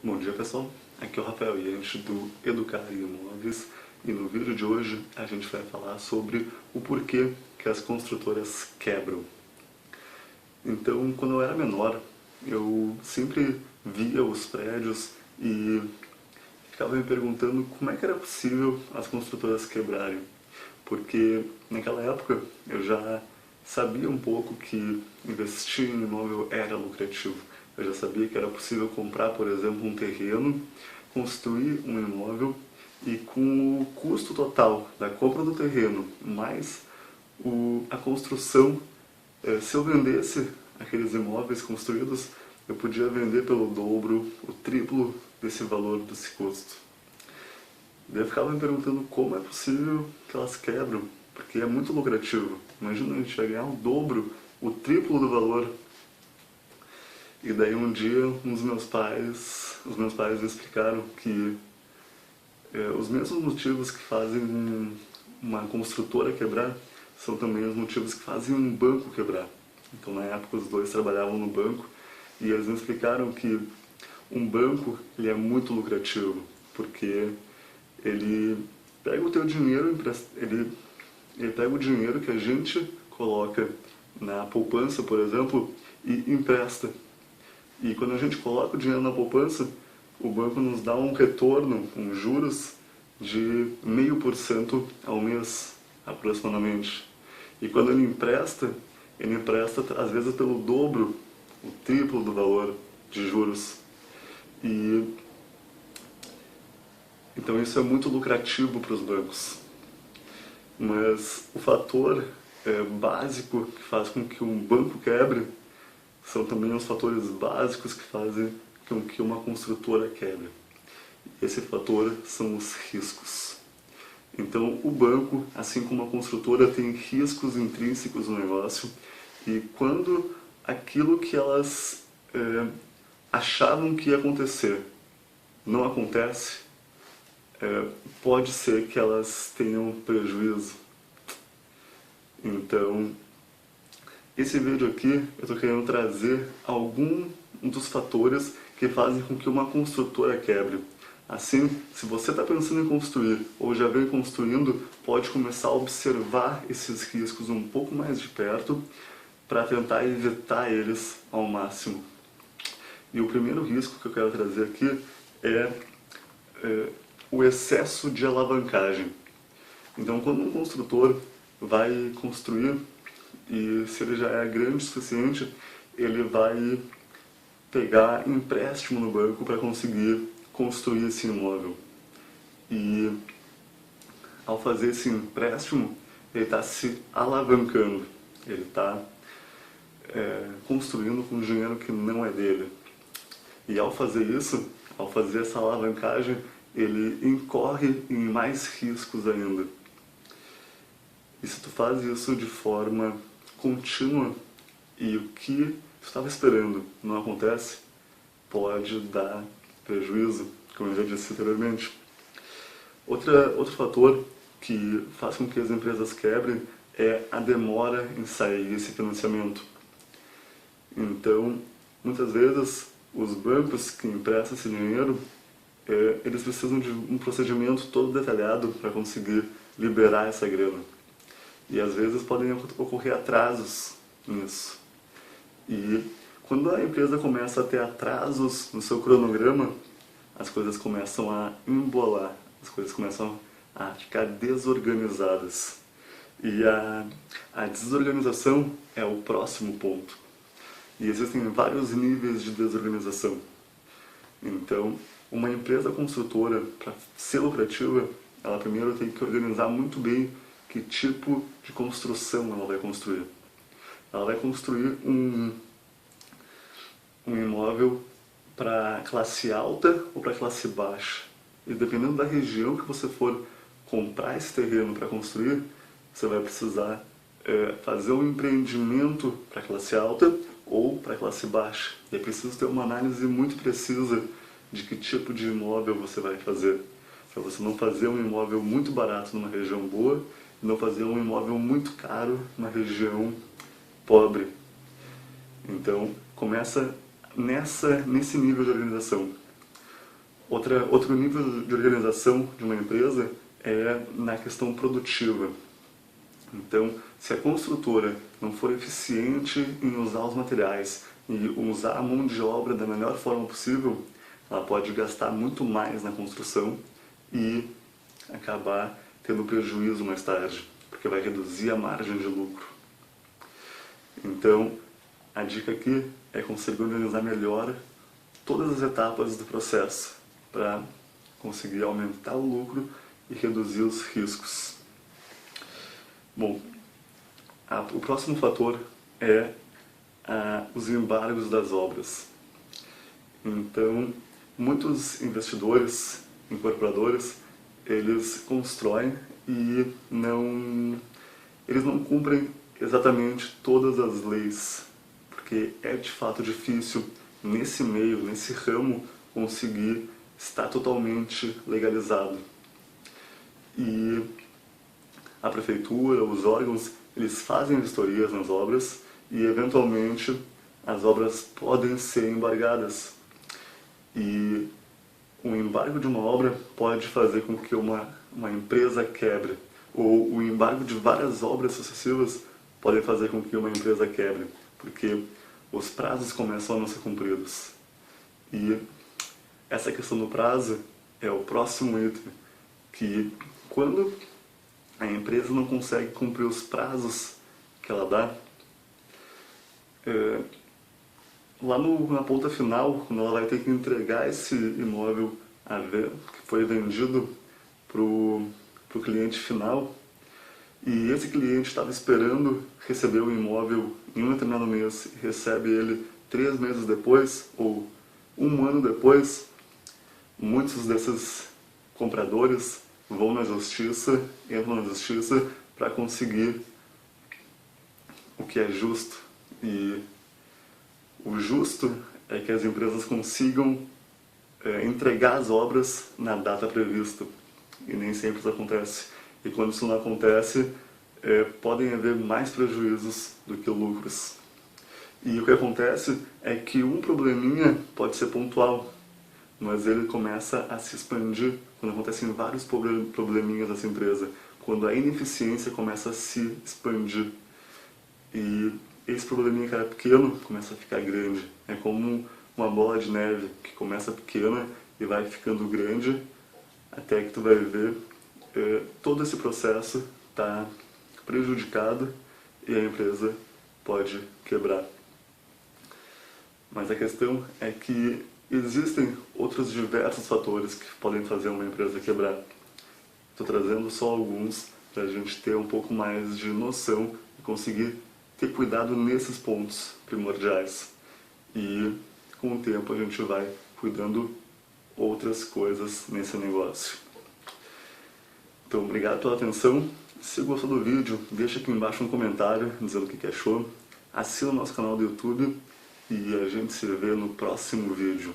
Bom dia pessoal, aqui é o Rafael Yanchi do Educar Imóveis e no vídeo de hoje a gente vai falar sobre o porquê que as construtoras quebram. Então, quando eu era menor, eu sempre via os prédios e ficava me perguntando como é que era possível as construtoras quebrarem. Porque naquela época eu já sabia um pouco que investir em imóvel era lucrativo. Eu já sabia que era possível comprar, por exemplo, um terreno, construir um imóvel e com o custo total da compra do terreno mais a construção, se eu vendesse aqueles imóveis construídos, eu podia vender pelo dobro, o triplo desse valor desse custo. Daí eu ficava me perguntando como é possível que elas quebram, porque é muito lucrativo. Imagina, a gente vai ganhar o dobro, o triplo do valor. E daí um dia os meus pais me explicaram que os mesmos motivos que fazem uma construtora quebrar são também os motivos que fazem um banco quebrar. Então na época os dois trabalhavam no banco e eles me explicaram que um banco ele é muito lucrativo, porque ele pega o teu dinheiro, ele pega o dinheiro que a gente coloca na poupança, por exemplo, e empresta. E quando a gente coloca o dinheiro na poupança, o banco nos dá um retorno, juros de 0,5% ao mês, aproximadamente. E quando ele empresta às vezes pelo dobro, o triplo do valor de juros. E então isso é muito lucrativo para os bancos. Mas o fator básico que faz com que um banco quebre são também os fatores básicos que fazem com que uma construtora quebre. Esse fator são os riscos. Então o banco, assim como a construtora, tem riscos intrínsecos no negócio e quando aquilo que elas achavam que ia acontecer não acontece, pode ser que elas tenham prejuízo. Então, esse vídeo aqui eu estou querendo trazer algum dos fatores que fazem com que uma construtora quebre. Assim, se você está pensando em construir ou já vem construindo, pode começar a observar esses riscos um pouco mais de perto para tentar evitar eles ao máximo. E o primeiro risco que eu quero trazer aqui é o excesso de alavancagem. Então, quando um construtor vai construir, e se ele já é grande o suficiente, ele vai pegar empréstimo no banco para conseguir construir esse imóvel. E ao fazer esse empréstimo, ele está se alavancando, ele está construindo com dinheiro que não é dele. E ao fazer isso, ao fazer essa alavancagem, ele incorre em mais riscos ainda. E se tu faz isso de forma contínua e o que tu estava esperando não acontece, pode dar prejuízo, como eu já disse anteriormente. Outro fator que faz com que as empresas quebrem é a demora em sair esse financiamento. Então, muitas vezes, os bancos que emprestam esse dinheiro, eles precisam de um procedimento todo detalhado para conseguir liberar essa grana. E às vezes podem ocorrer atrasos nisso. E quando a empresa começa a ter atrasos no seu cronograma, as coisas começam a embolar, as coisas começam a ficar desorganizadas. E a desorganização é o próximo ponto. E existem vários níveis de desorganização. Então, uma empresa construtora, para ser lucrativa, ela primeiro tem que organizar muito bem que tipo de construção ela vai construir. Ela vai construir um imóvel para classe alta ou para classe baixa. E dependendo da região que você for comprar esse terreno para construir, você vai precisar fazer um empreendimento para classe alta ou para classe baixa. E é preciso ter uma análise muito precisa de que tipo de imóvel você vai fazer, para você não fazer um imóvel muito barato numa região boa e não fazer um imóvel muito caro numa região pobre. Então, começa nesse nível de organização. Outro nível de organização de uma empresa é na questão produtiva. Então, se a construtora não for eficiente em usar os materiais e usar a mão de obra da melhor forma possível, ela pode gastar muito mais na construção e acabar tendo prejuízo mais tarde, porque vai reduzir a margem de lucro. Então, a dica aqui é conseguir organizar melhor todas as etapas do processo para conseguir aumentar o lucro e reduzir os riscos. Bom, o próximo fator é os embargos das obras. Então, muitos investidores, incorporadores, eles constroem e eles não cumprem exatamente todas as leis, porque é de fato difícil nesse meio, nesse ramo, conseguir estar totalmente legalizado. E a prefeitura, os órgãos, eles fazem vistorias nas obras e eventualmente as obras podem ser embargadas. E o embargo de uma obra pode fazer com que uma empresa quebre, ou o embargo de várias obras sucessivas pode fazer com que uma empresa quebre, porque os prazos começam a não ser cumpridos. E essa questão do prazo é o próximo item, que quando a empresa não consegue cumprir os prazos que ela dá, lá na ponta final, quando ela vai ter que entregar esse imóvel que foi vendido para o cliente final, e esse cliente estava esperando receber o imóvel em um determinado mês e recebe ele 3 meses depois, ou 1 ano depois, muitos desses compradores vão na justiça, entram na justiça para conseguir o que é justo. E o justo é que as empresas consigam entregar as obras na data prevista. E nem sempre isso acontece. E quando isso não acontece, podem haver mais prejuízos do que lucros. E o que acontece é que um probleminha pode ser pontual, mas ele começa a se expandir quando acontecem vários probleminhas nessa empresa, quando a ineficiência começa a se expandir. E esse probleminha que era pequeno começa a ficar grande. É como uma bola de neve que começa pequena e vai ficando grande, até que tu vai ver todo esse processo está prejudicado e a empresa pode quebrar. Mas a questão é que existem outros diversos fatores que podem fazer uma empresa quebrar. Estou trazendo só alguns para a gente ter um pouco mais de noção e conseguir ter cuidado nesses pontos primordiais. E com o tempo a gente vai cuidando outras coisas nesse negócio. Então, obrigado pela atenção. Se gostou do vídeo, deixa aqui embaixo um comentário dizendo o que achou. Assina o nosso canal do YouTube e a gente se vê no próximo vídeo.